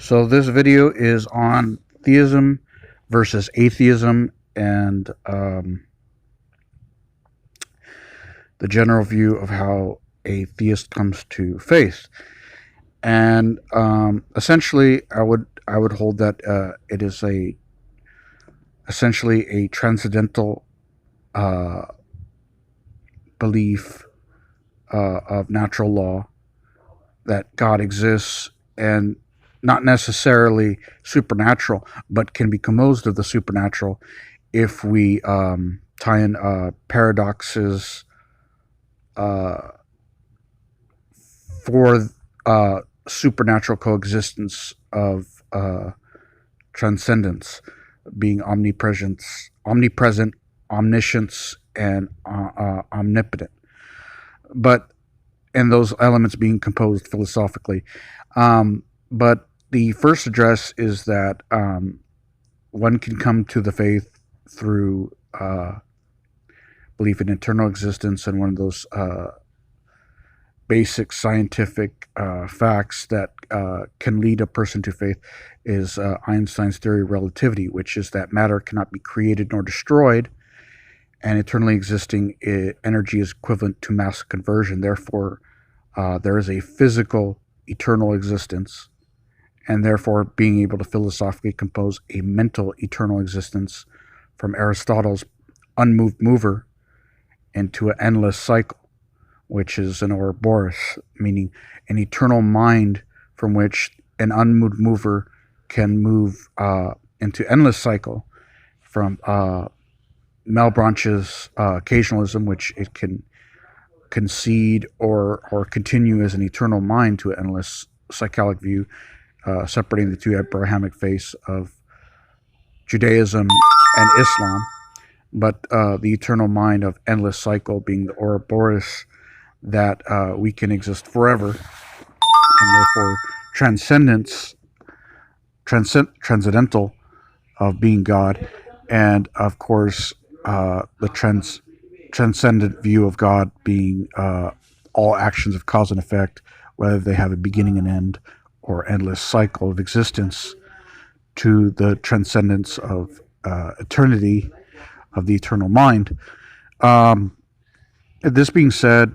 So this video is on theism versus atheism and the general view of how a theist comes to faith. And essentially, I would hold that it is essentially a transcendental uh, belief of natural law, that God exists, and not necessarily supernatural, but can be composed of the supernatural if we tie in paradoxes uh, for supernatural coexistence of transcendence, being omnipresent, omniscience, and omnipotent. But and those elements being composed philosophically. But the first address is that one can come to the faith through belief in eternal existence, and one of those basic scientific facts that can lead a person to faith is Einstein's theory of relativity, which is that matter cannot be created nor destroyed, and eternally existing energy is equivalent to mass conversion. Therefore, there is a physical eternal existence, and therefore being able to philosophically compose a mental eternal existence from Aristotle's unmoved mover into an endless cycle, which is an Ouroboros, meaning an eternal mind from which an unmoved mover can move into endless cycle from Malebranche's occasionalism, which it can concede or continue as an eternal mind to an endless cyclic view, separating the two Abrahamic faiths of Judaism and Islam. But the eternal mind of endless cycle being the Ouroboros, that we can exist forever, and therefore transcendental of being God, and of course the transcendent view of God being all actions of cause and effect, whether they have a beginning and end or endless cycle of existence, to the transcendence of eternity of the eternal mind. This being said,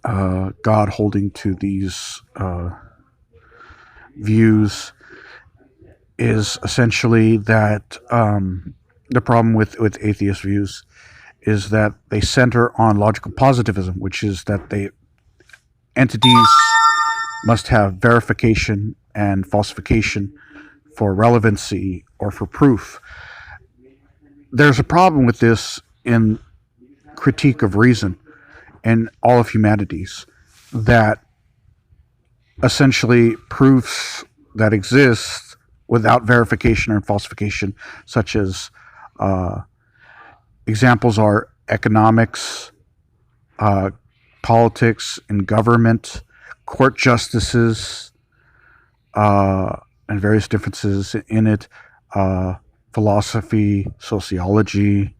God holding to these views is essentially that the problem with atheist views is that they center on logical positivism, which is that entities must have verification and falsification for relevancy or for proof. There's a problem with this in critique of reason and all of humanities, that essentially proofs that exist without verification or falsification, such as examples are economics, politics and government, court justices, and various differences in it, philosophy, sociology,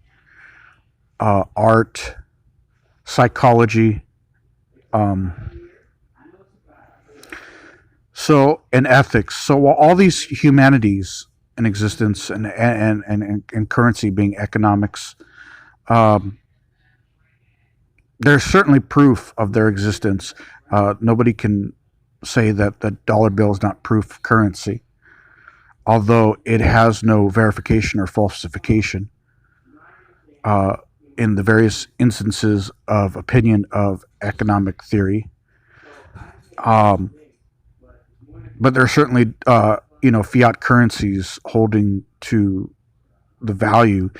art, psychology, and ethics. So all these humanities in existence, and currency being economics, there's certainly proof of their existence. Nobody can say that the dollar bill is not proof of currency, although it has no verification or falsification in the various instances of opinion of economic theory. But there are certainly, fiat currencies holding to the value,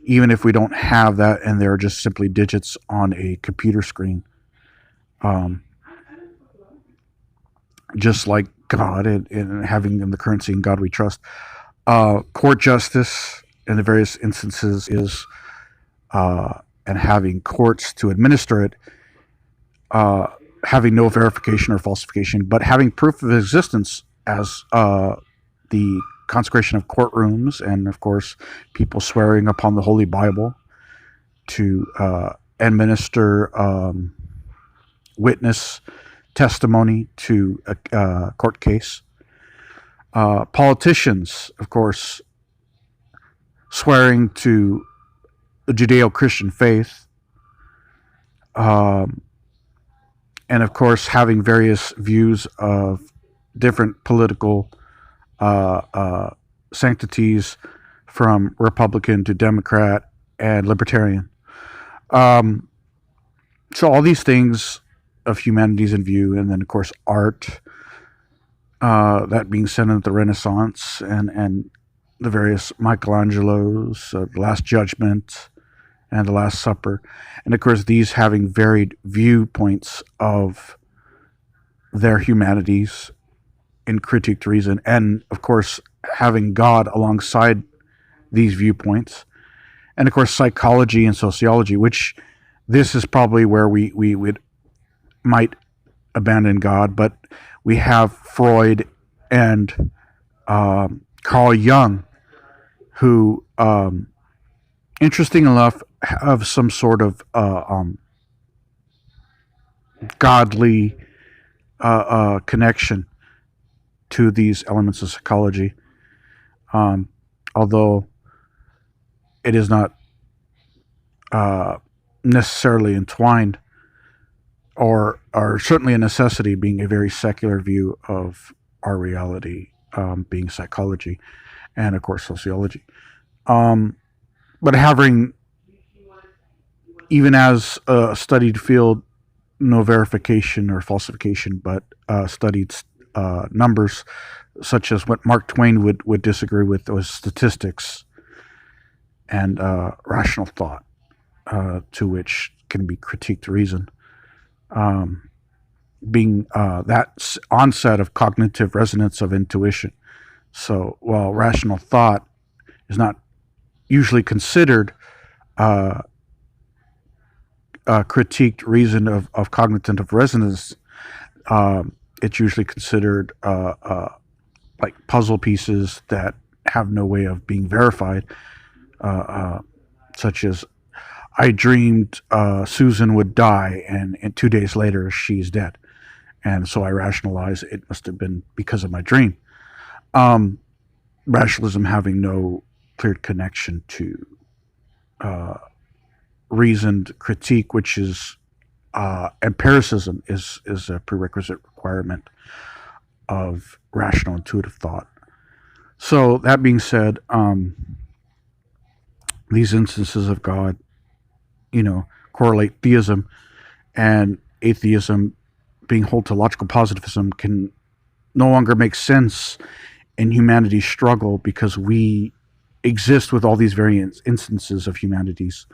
even if we don't have that and they're just simply digits on a computer screen. Just like God, and having in the currency in God we trust. Court justice in the various instances is, and having courts to administer it, having no verification or falsification, but having proof of existence as the consecration of courtrooms, and of course people swearing upon the Holy Bible to administer witness testimony to a court case. Politicians, of course, swearing to the Judeo-Christian faith, and of course having various views of different political sanctities, from Republican to Democrat and Libertarian. So all these things of humanities in view, and then of course art, that being said in the Renaissance, and the various Michelangelos, the Last Judgment, and the Last Supper, and of course these having varied viewpoints of their humanities in critique to reason, and of course having God alongside these viewpoints, and of course psychology and sociology, which this is probably where we might abandon God, but we have Freud and Carl Jung, who, interesting enough, have some sort of godly connection to these elements of psychology, although it is not necessarily entwined, or certainly a necessity, being a very secular view of our reality, being psychology and of course sociology. But having, even as a studied field, no verification or falsification, but studied numbers, such as what Mark Twain would disagree with, was statistics and rational thought, to which can be critiqued reason, being that onset of cognitive resonance of intuition. So while rational thought is not usually considered critiqued reason of cognitive resonance, it's usually considered like puzzle pieces that have no way of being verified, such as, I dreamed Susan would die, and 2 days later she's dead, and so I rationalize it must have been because of my dream. Rationalism having no clear connection to reasoned critique, which is empiricism is a prerequisite requirement of rational intuitive thought. So that being said, these instances of God, correlate theism and atheism, being ontological positivism, can no longer make sense in humanity's struggle, because we exist with all these various instances of humanities: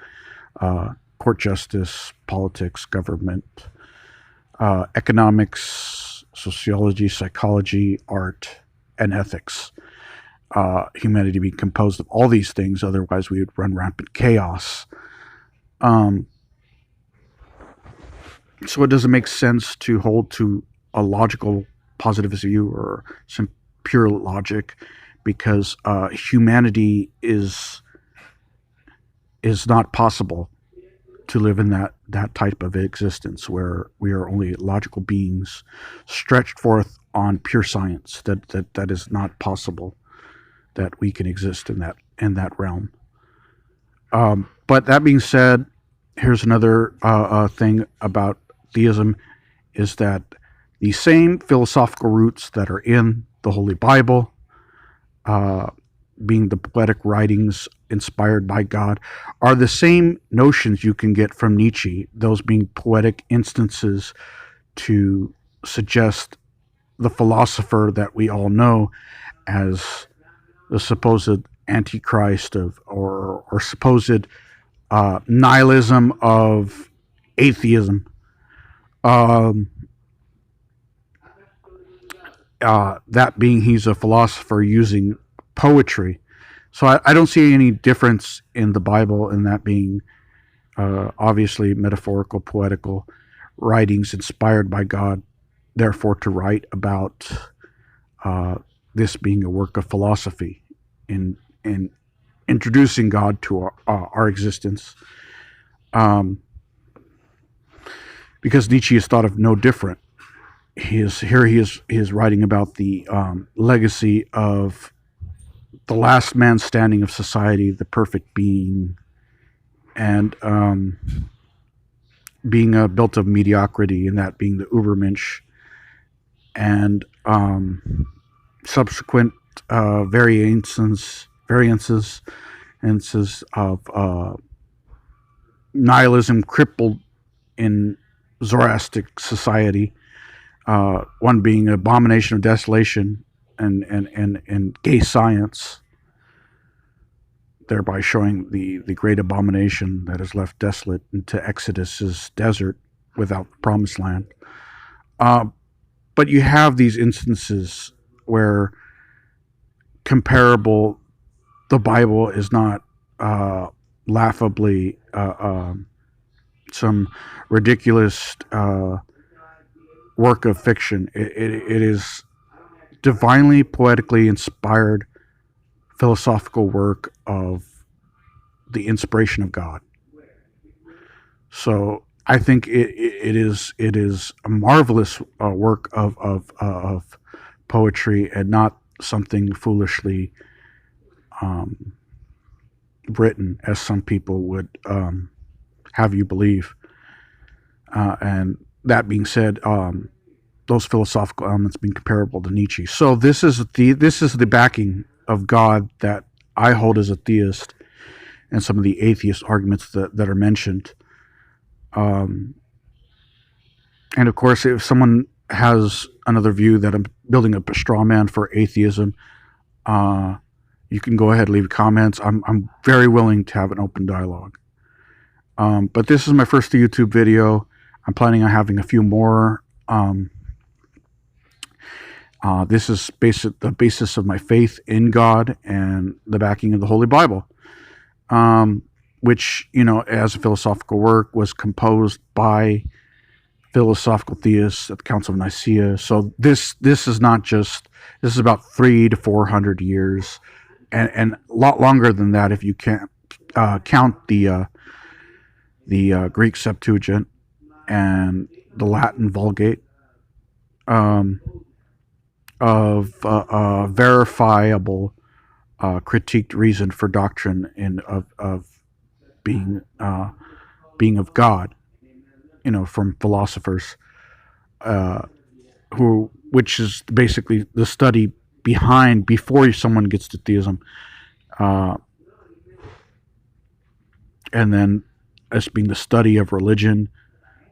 court justice, politics, government, economics, sociology, psychology, art, and ethics. Humanity being composed of all these things, otherwise we would run rampant chaos. So it doesn't make sense to hold to a logical positivist view or some pure logic, because humanity is not possible to live in that type of existence where we are only logical beings stretched forth on pure science. That is not possible, that we can exist in that realm. But that being said, here's another thing about theism, is that the same philosophical roots that are in the Holy Bible, being the poetic writings inspired by God, are the same notions you can get from Nietzsche, those being poetic instances to suggest the philosopher that we all know as the supposed antichrist or supposed nihilism of atheism. That being, he's a philosopher using poetry. So I don't see any difference in the Bible in that being obviously metaphorical, poetical writings inspired by God, therefore to write about this being a work of philosophy in introducing God to our existence. Because Nietzsche is thought of no different he is writing about the legacy of the last man standing of society, the perfect being, and being built of mediocrity, and that being the Ubermensch, and subsequent variances of nihilism crippled in Zoroastric society. One being abomination of desolation and gay science, thereby showing the great abomination that is left desolate into Exodus's desert without the promised land. But you have these instances where comparable, the Bible is not laughably some ridiculous work of fiction. It is divinely, poetically inspired philosophical work of the inspiration of God. So I think it is a marvelous work of poetry, and not something foolishly written, as some people would have you believe. And that being said, those philosophical elements being comparable to Nietzsche. So this is the backing of God that I hold as a theist, and some of the atheist arguments that are mentioned. And of course, if someone has another view that I'm building up a straw man for atheism, you can go ahead and leave comments. I'm very willing to have an open dialogue. But this is my first YouTube video. I'm planning on having a few more. This is the basis of my faith in God and the backing of the Holy Bible, which, as a philosophical work, was composed by philosophical theists at the Council of Nicaea. So this is not just, this is about 300 to 400 years, and a lot longer than that if you can't count the Greek Septuagint and the Latin Vulgate, of verifiable critiqued reason for doctrine of being of God, from philosophers, which is basically the study before someone gets to theism, and then as being the study of religion,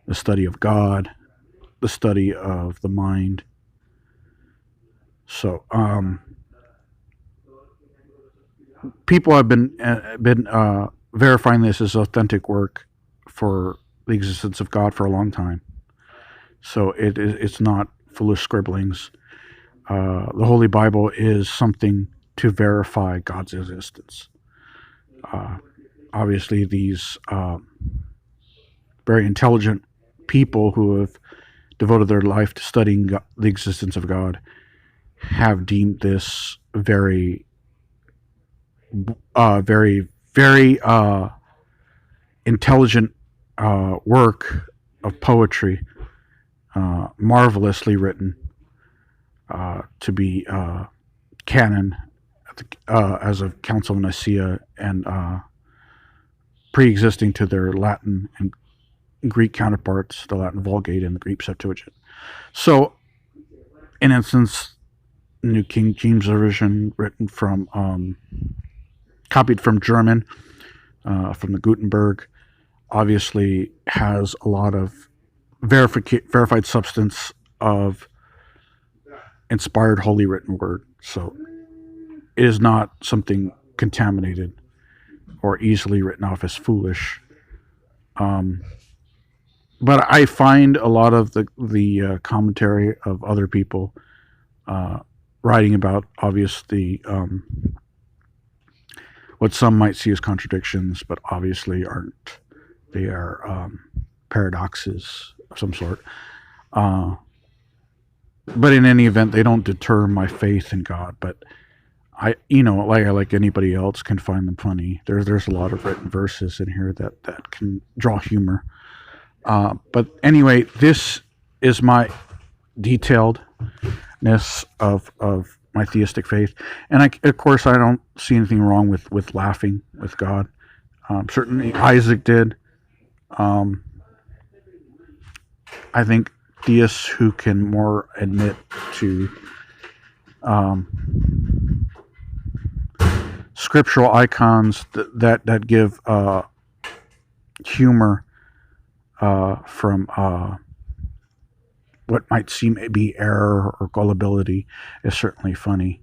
the study of God, the study of the mind. So people have been verifying this as authentic work for the existence of God for a long time. So it's not foolish scribblings. The Holy Bible is something to verify God's existence. Obviously, these very intelligent people who have devoted their life to studying the existence of God have deemed this very, very, very intelligent work of poetry, marvelously written, to be canon as of Council of Nicaea, and pre-existing to their Latin and Greek counterparts, the Latin Vulgate and the Greek Septuagint. So, in instance, New King James Version, written from, copied from German, from the Gutenberg, obviously has a lot of verified substance of inspired holy written word. So it is not something contaminated or easily written off as foolish. But I find a lot of the commentary of other people writing about, obviously, what some might see as contradictions, but obviously aren't. They are paradoxes of some sort. But in any event, they don't deter my faith in God. But I like anybody else, can find them funny. There's a lot of written verses in here that can draw humor. But anyway, this is my detailedness of my theistic faith. And of course, I don't see anything wrong with laughing with God. Certainly, Isaac did. Um, I think theists who can more admit to scriptural icons that give humor from what might seem to be error or gullibility is certainly funny.